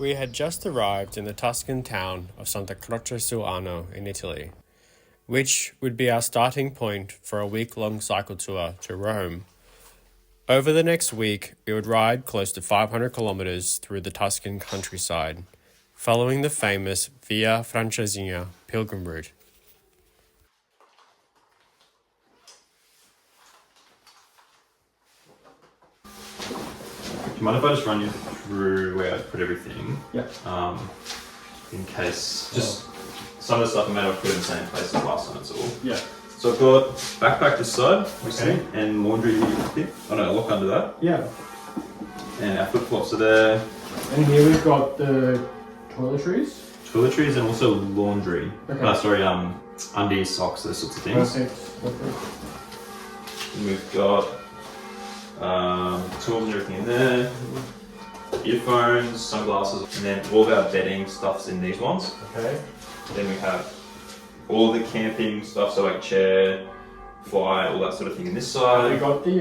We had just arrived in the Tuscan town of Santa Croce sul Arno in Italy, which would be our starting point for a week-long cycle tour to Rome. Over the next week, we would ride close to 500 kilometers through the Tuscan countryside, following the famous Via Francesina pilgrim route. Do you mind if I just run you through where I put everything? Yeah. In case, just some of the stuff I may not put in the same place as last time, that's all. Yeah. So I've got backpack this side, Okay. and laundry here. Oh no, lock under that. Yeah. And our flip flops are there. And here we've got the toiletries. Toiletries and also laundry. Okay. Undies, socks, those sorts of things. Perfect. And we've got tools and everything in there. Earphones, sunglasses, and then all of our bedding stuff's in these ones. Okay. Then we have all the camping stuff, so like chair, fly, all that sort of thing in this We side. got the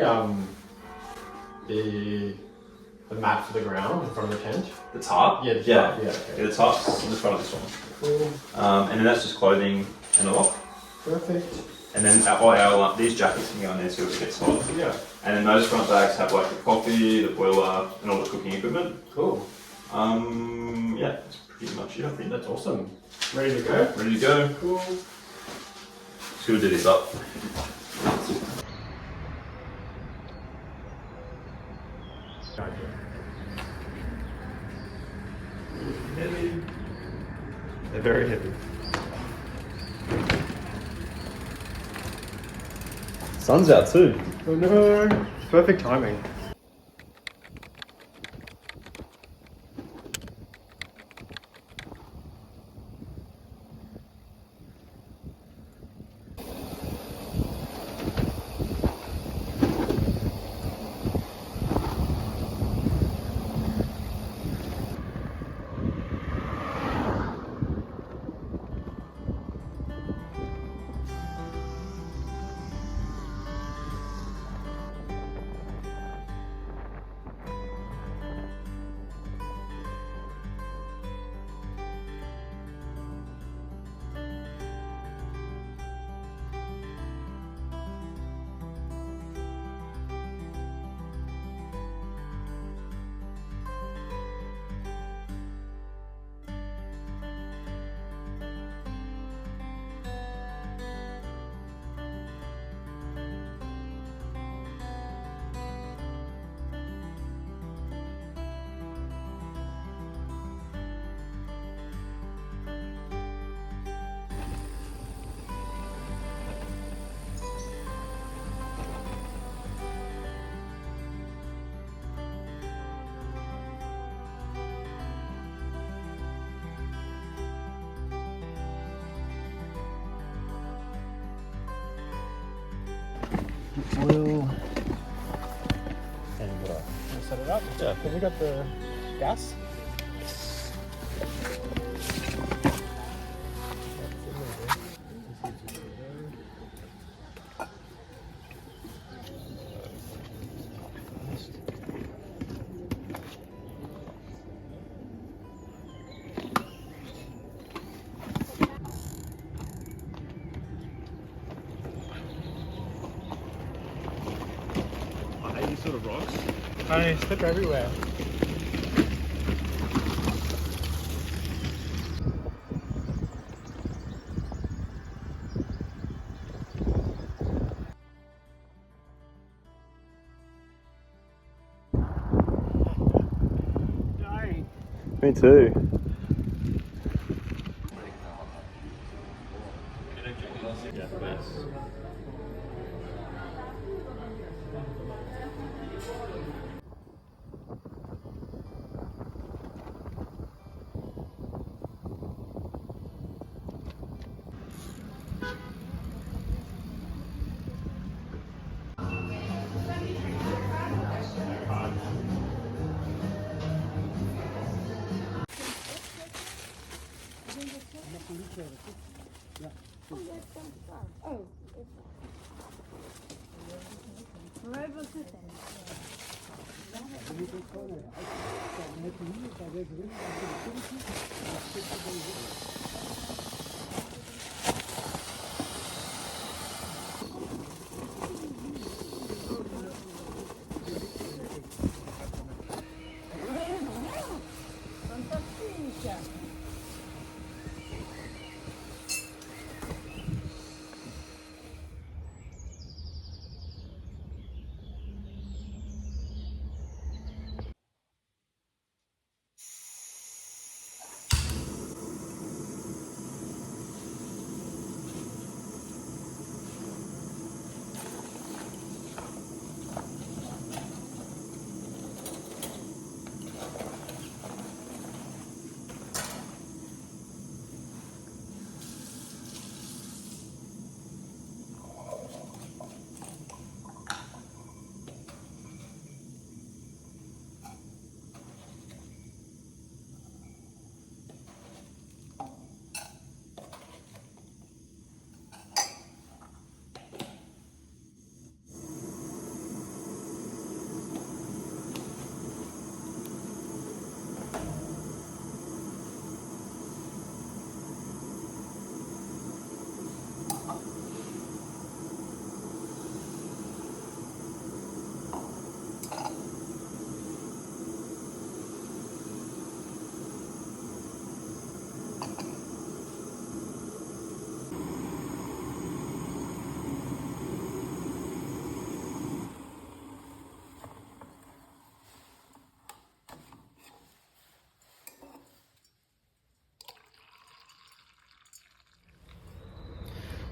mat for the ground in front of the tent. The tarp? Yeah. Yeah. Okay. Yeah, the tarp's in the front of this one. Cool. And then that's just clothing and a lock. Perfect. And then these jackets can go in there so it gets hot. Yeah. And then those front bags have like the coffee, the boiler, and all the cooking equipment. Cool. Yeah, that's pretty much it, I think. That's awesome. Ready to go? Ready to go. Cool. Just gonna do this up. Heavy. They're very heavy. Sun's out too. Oh no. Perfect timing. Oil. And what? Set it up? Yeah. Have we got the gas? These sort of rocks. I slip everywhere. Me too. Oh, we're able to Fantastica.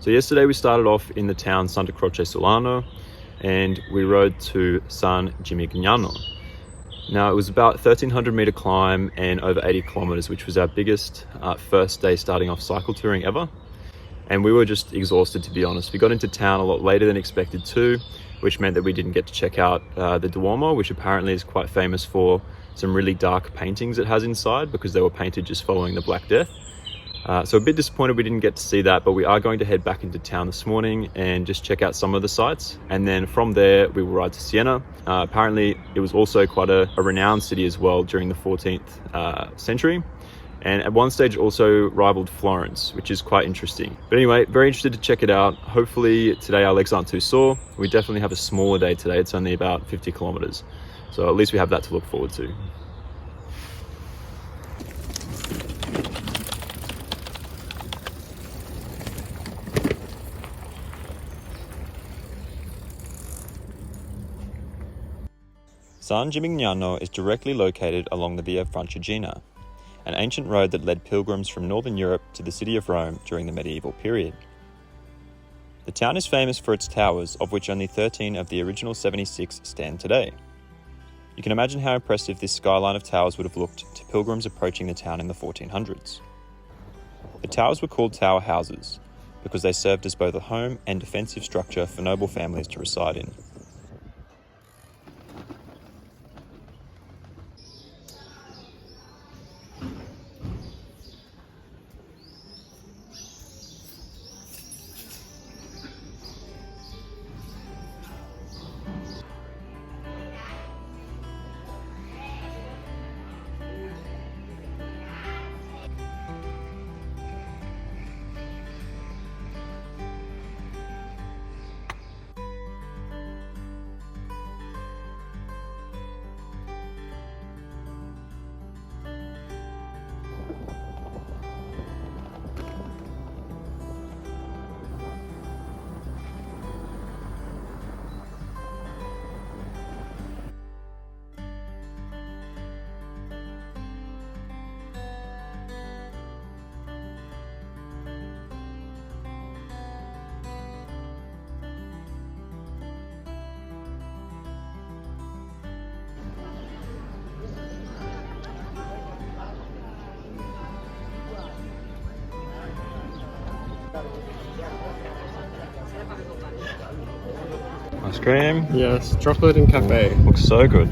So yesterday we started off in the town Santa Croce Solano and we rode to San Gimignano. Now it was about 1,300 meter climb and over 80 kilometers, which was our biggest first day starting off cycle touring ever. And we were just exhausted, to be honest. We got into town a lot later than expected too, which meant that we didn't get to check out the Duomo, which apparently is quite famous for some really dark paintings it has inside because they were painted just following the Black Death. So a bit disappointed we didn't get to see that, but we are going to head back into town this morning and just check out some of the sites. And then from there, we will ride to Siena. Apparently, it was also quite a renowned city as well during the 14th century. And at one stage also rivaled Florence, which is quite interesting. But anyway, very interested to check it out. Hopefully today our legs aren't too sore. We definitely have a smaller day today. It's only about 50 kilometers. So at least we have that to look forward to. San Gimignano is directly located along the Via Francigena, an ancient road that led pilgrims from northern Europe to the city of Rome during the medieval period. The town is famous for its towers, of which only 13 of the original 76 stand today. You can imagine how impressive this skyline of towers would have looked to pilgrims approaching the town in the 1400s. The towers were called tower houses because they served as both a home and defensive structure for noble families to reside in. Ice cream. Yes, chocolate and cafe. Looks so good.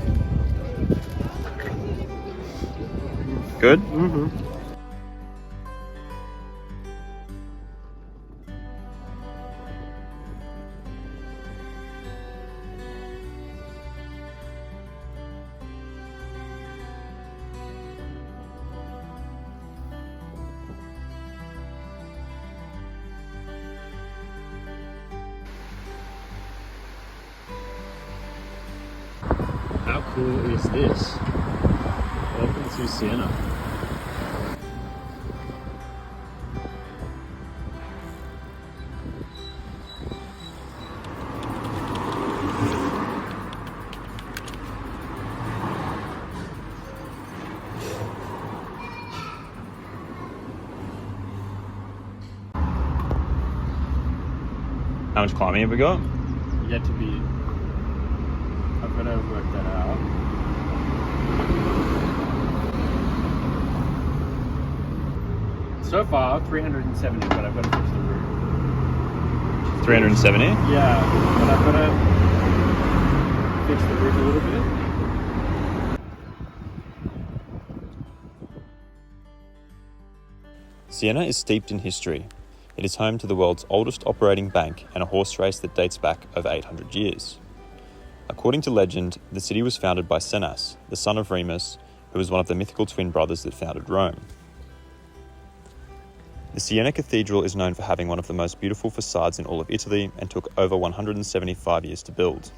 Good? Mm-hmm. cool is this? Welcome to Siena. How much climbing have we got? Yet to be. I've got to work that out. So far, 370, but I've got to fix the route. 370? Yeah, but I've got to fix the route a little bit. Siena is steeped in history. It is home to the world's oldest operating bank and a horse race that dates back over 800 years. According to legend, the city was founded by Cenas, the son of Remus, who was one of the mythical twin brothers that founded Rome. The Siena Cathedral is known for having one of the most beautiful facades in all of Italy and took over 175 years to build.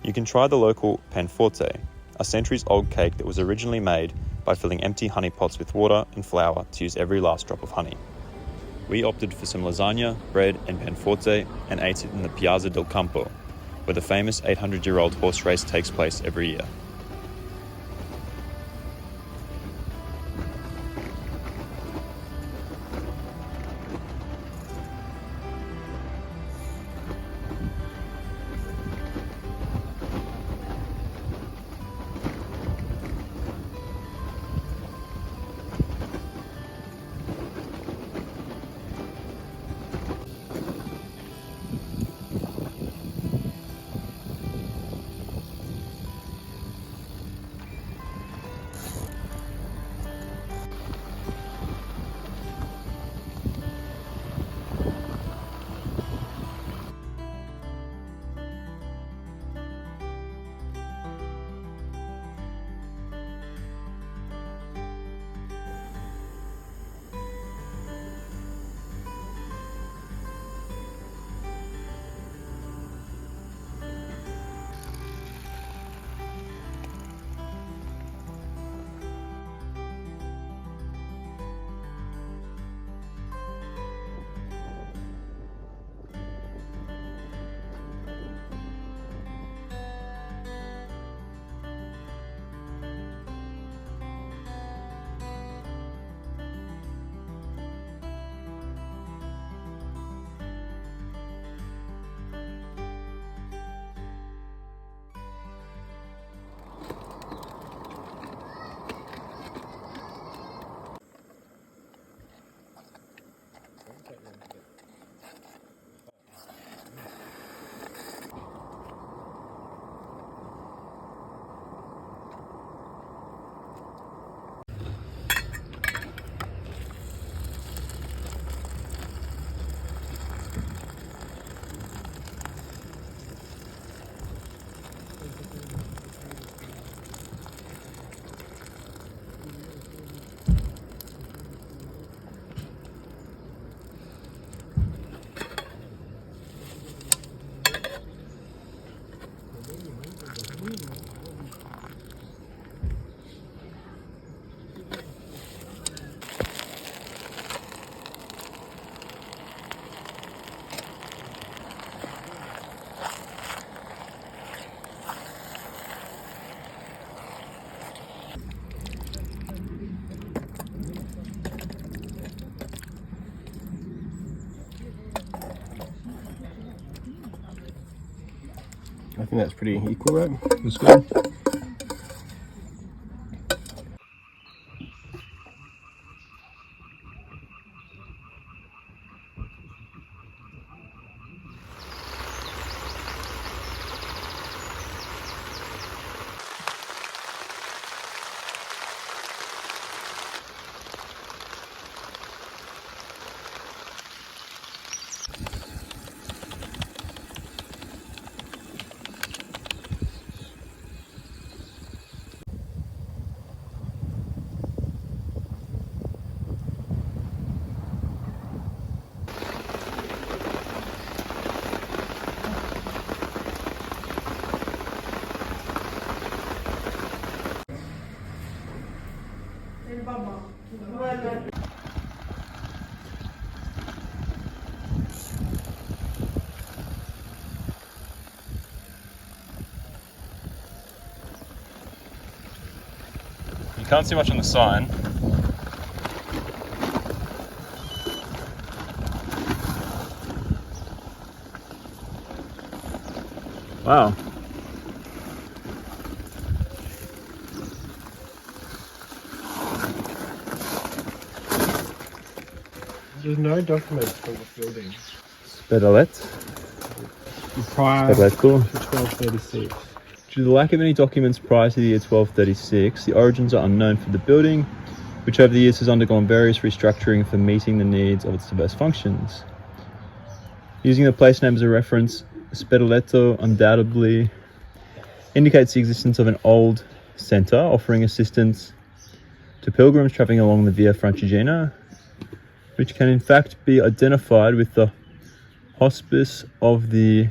You can try the local panforte, a centuries-old cake that was originally made by filling empty honey pots with water and flour to use every last drop of honey. We opted for some lasagna, bread and panforte and ate it in the Piazza del Campo, where the famous 800-year-old horse race takes place every year. I think that's pretty equal, right? That's good. You can't see much on the sign. Wow. There's no documents for the building. Spedelet. Prior to Spedeletto. 1236. Due to the lack of any documents prior to the year 1236, the origins are unknown for the building, which over the years has undergone various restructuring for meeting the needs of its diverse functions. Using the place name as a reference, Spedeletto undoubtedly indicates the existence of an old centre offering assistance to pilgrims travelling along the Via Francigena, which can in fact be identified with the Hospice of the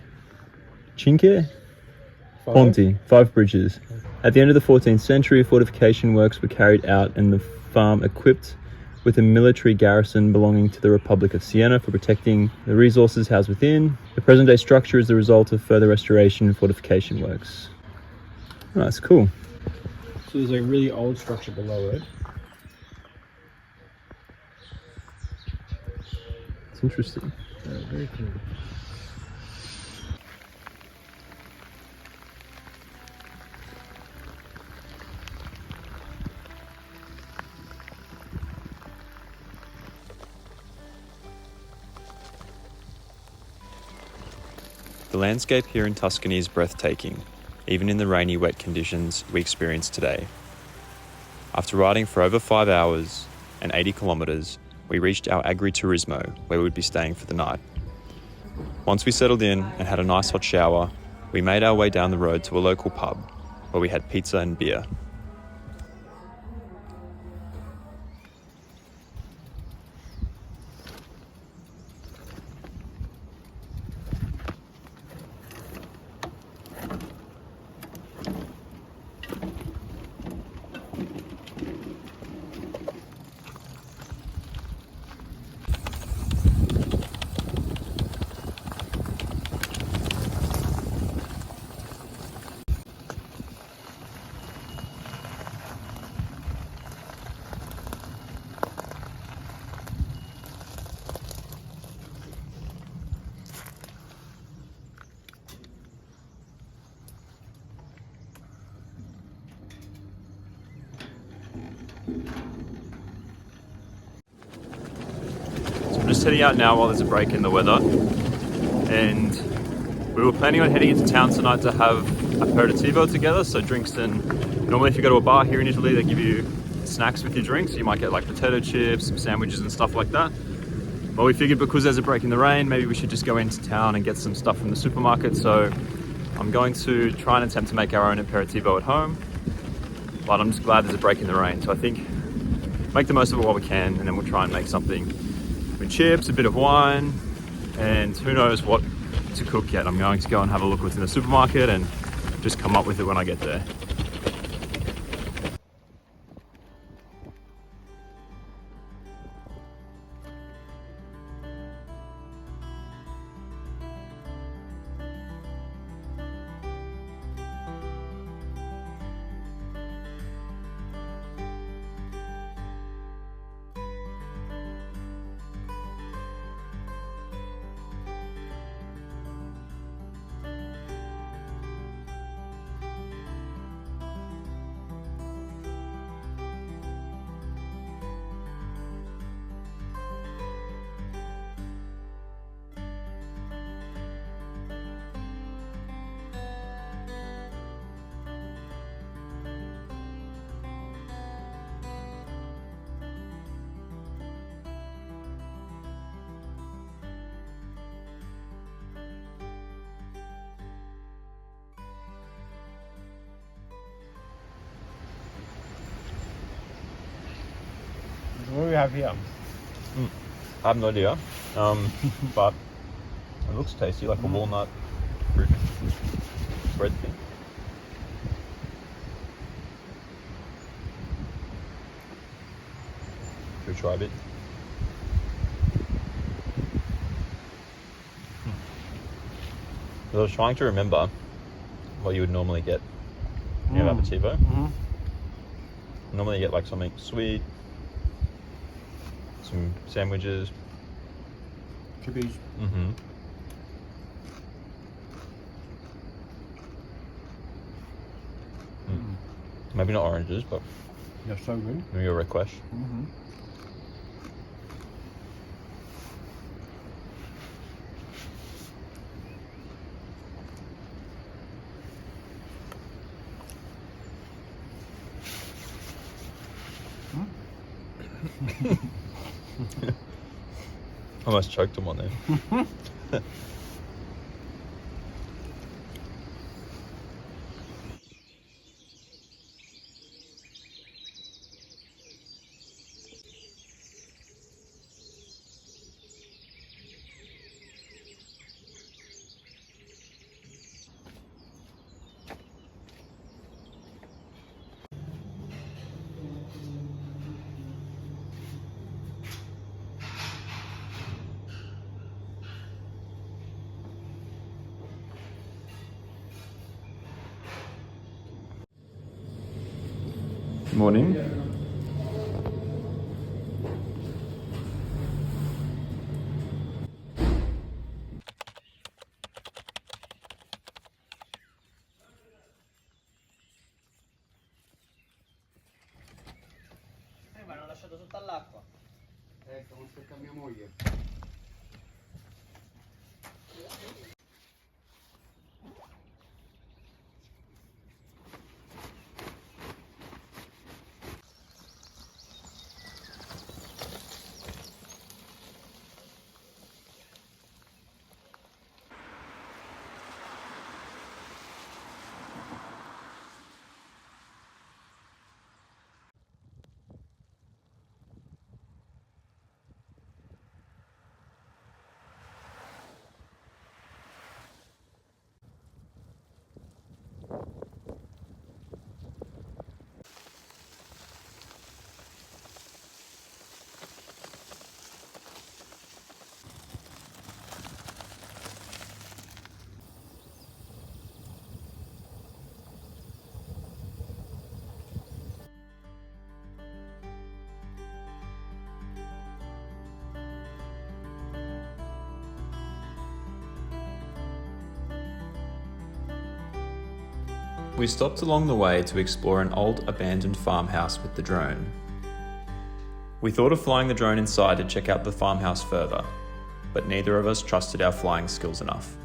Cinque Ponti, 5 bridges. At the end of the 14th century, fortification works were carried out and the farm equipped with a military garrison belonging to the Republic of Siena for protecting the resources housed within. The present day structure is the result of further restoration and fortification works. Oh, that's cool. So there's a really old structure below it. It's interesting. Very cool. The landscape here in Tuscany is breathtaking, even in the rainy, wet conditions we experience today. After riding for over 5 hours and 80 kilometres, we reached our agriturismo, where we would be staying for the night. Once we settled in and had a nice hot shower, we made our way down the road to a local pub, where we had pizza and beer. So I'm just heading out now while there's a break in the weather, and we were planning on heading into town tonight to have aperitivo together, so drinks. And normally if you go to a bar here in Italy, they give you snacks with your drinks. You might get like potato chips, some sandwiches and stuff like that. But we figured because there's a break in the rain, maybe we should just go into town and get some stuff from the supermarket. So I'm going to try and attempt to make our own aperitivo at home, but I'm just glad there's a break in the rain. So I think make the most of it while we can, and then we'll try and make something with chips, a bit of wine, and who knows what to cook yet. I'm going to go and have a look what's in the supermarket and just come up with it when I get there. What do we have here? I have no idea, but it looks tasty, like a walnut fruit bread thing. we try a bit? I was trying to remember what you would normally get when you have aperitivo. Normally you get like something sweet, some sandwiches. Kibbies. Maybe not oranges, but They're so good. maybe a request. Almost choked him on there. Morning. Ma l'hanno lasciato sotto all'acqua. Ecco, non cerca mia moglie. We stopped along the way to explore an old abandoned farmhouse with the drone. We thought of flying the drone inside to check out the farmhouse further, but neither of us trusted our flying skills enough.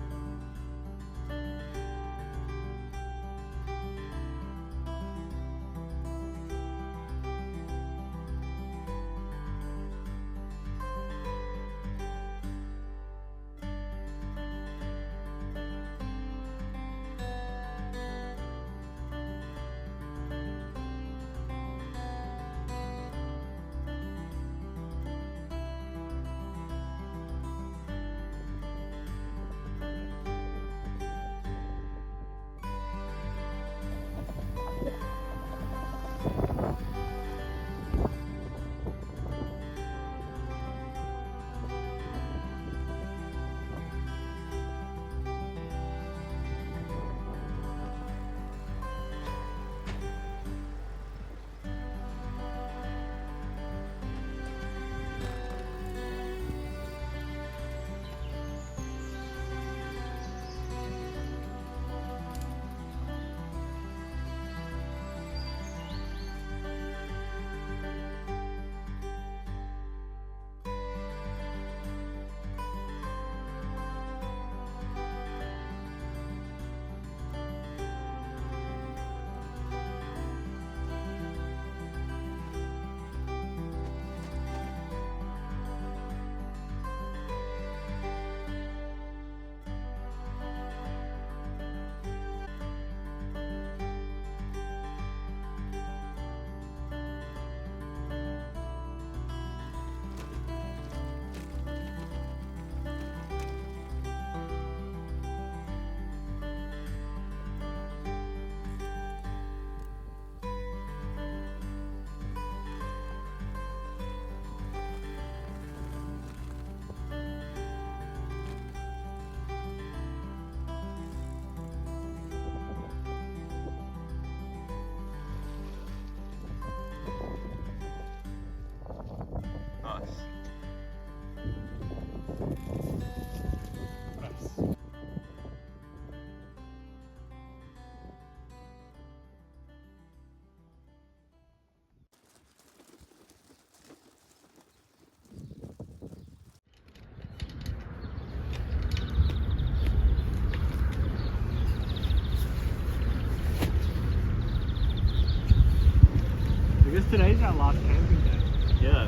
guess today's our last camping day. Yeah.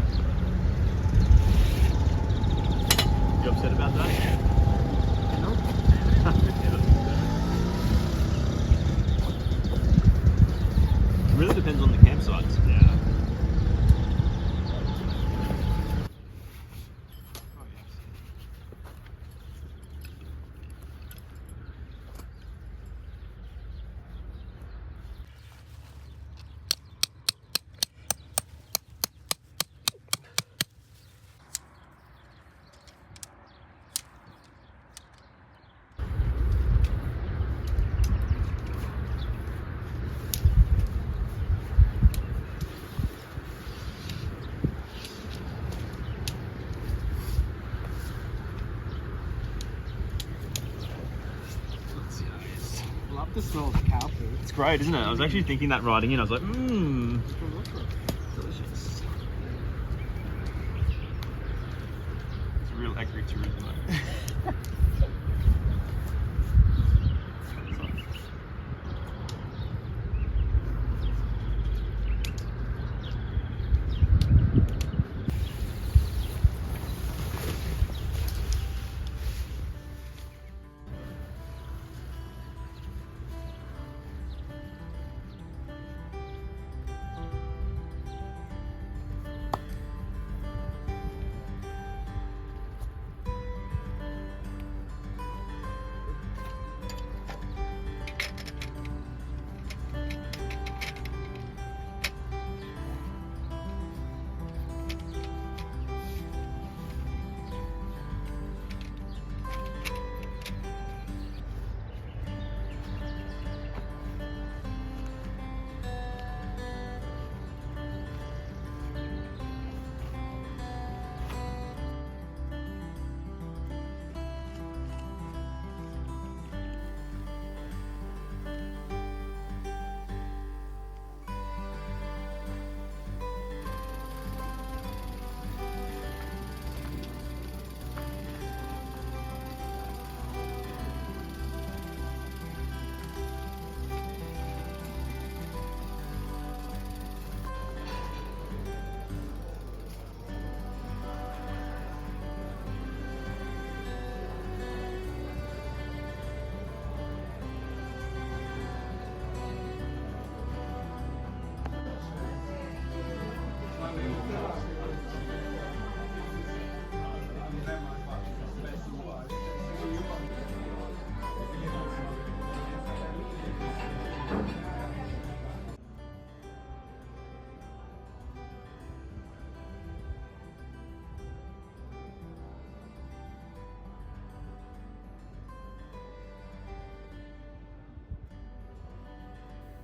You upset about that? Nope. It really depends on the campsites. Yeah. Oh, yes. Love the smell of cow food. It's great, isn't it? I was actually thinking that riding in. I was like, delicious. It's a real agritourism.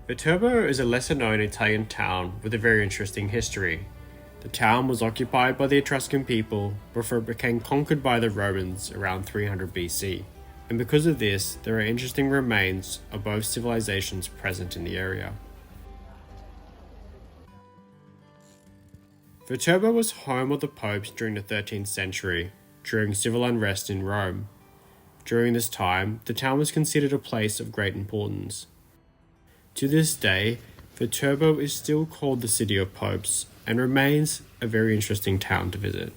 Viterbo is a lesser-known Italian town with a very interesting history. The town was occupied by the Etruscan people before it became conquered by the Romans around 300 BC, and because of this, there are interesting remains of both civilizations present in the area. Viterbo was home of the popes during the 13th century, during civil unrest in Rome. During this time, the town was considered a place of great importance. To this day, Viterbo is still called the City of Popes and remains a very interesting town to visit.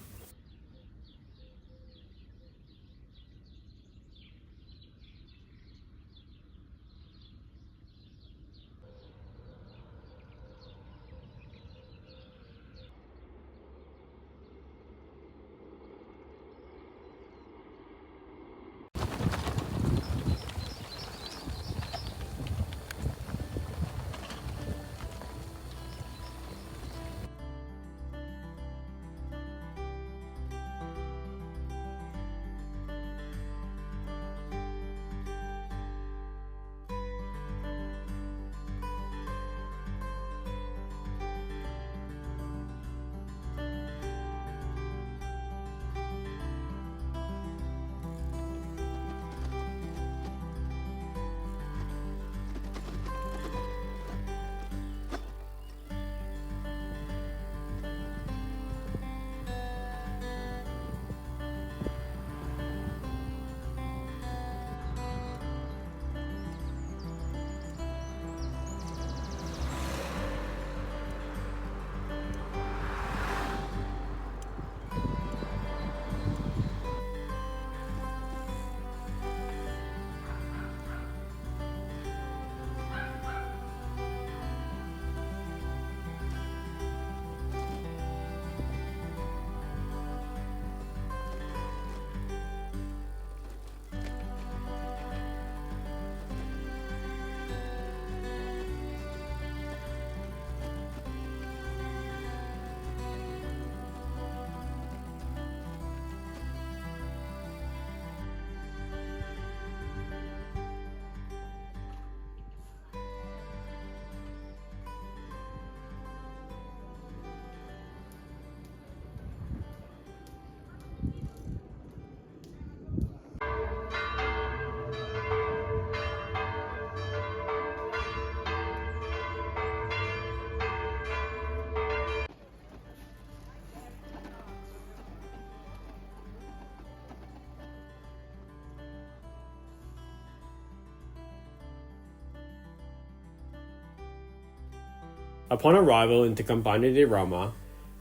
Upon arrival into Campagna di Roma,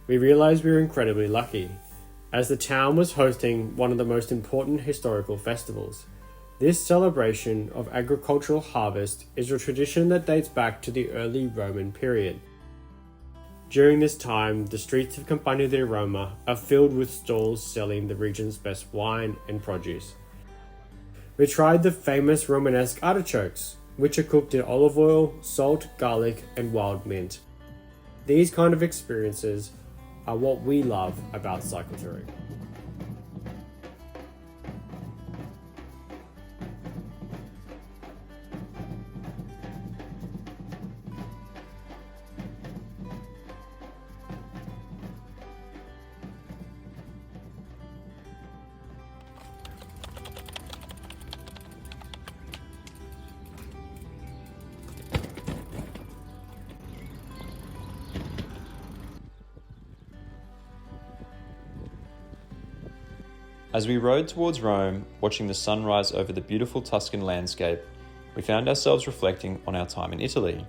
we realized we were incredibly lucky, as the town was hosting one of the most important historical festivals. This celebration of agricultural harvest is a tradition that dates back to the early Roman period. During this time, the streets of Campagna di Roma are filled with stalls selling the region's best wine and produce. We tried the famous Romanesque artichokes, which are cooked in olive oil, salt, garlic, and wild mint. These kind of experiences are what we love about cycle touring. As we rode towards Rome, watching the sunrise over the beautiful Tuscan landscape, we found ourselves reflecting on our time in Italy.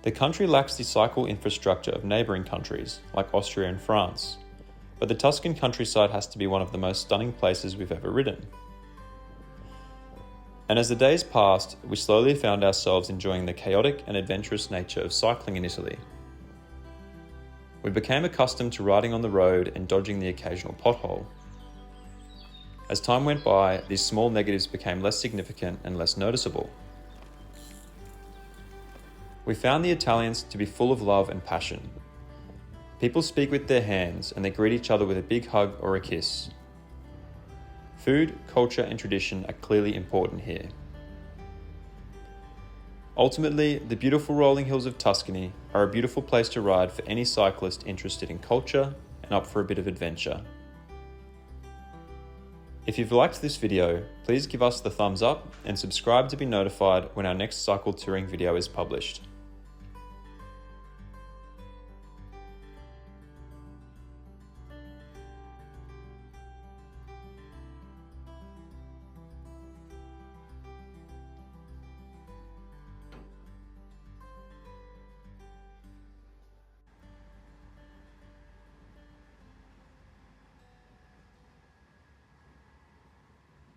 The country lacks the cycle infrastructure of neighbouring countries, like Austria and France, but the Tuscan countryside has to be one of the most stunning places we've ever ridden. And as the days passed, we slowly found ourselves enjoying the chaotic and adventurous nature of cycling in Italy. We became accustomed to riding on the road and dodging the occasional pothole. As time went by, these small negatives became less significant and less noticeable. We found the Italians to be full of love and passion. People speak with their hands and they greet each other with a big hug or a kiss. Food, culture, and tradition are clearly important here. Ultimately, the beautiful rolling hills of Tuscany are a beautiful place to ride for any cyclist interested in culture and up for a bit of adventure. If you've liked this video, please give us the thumbs up and subscribe to be notified when our next cycle touring video is published.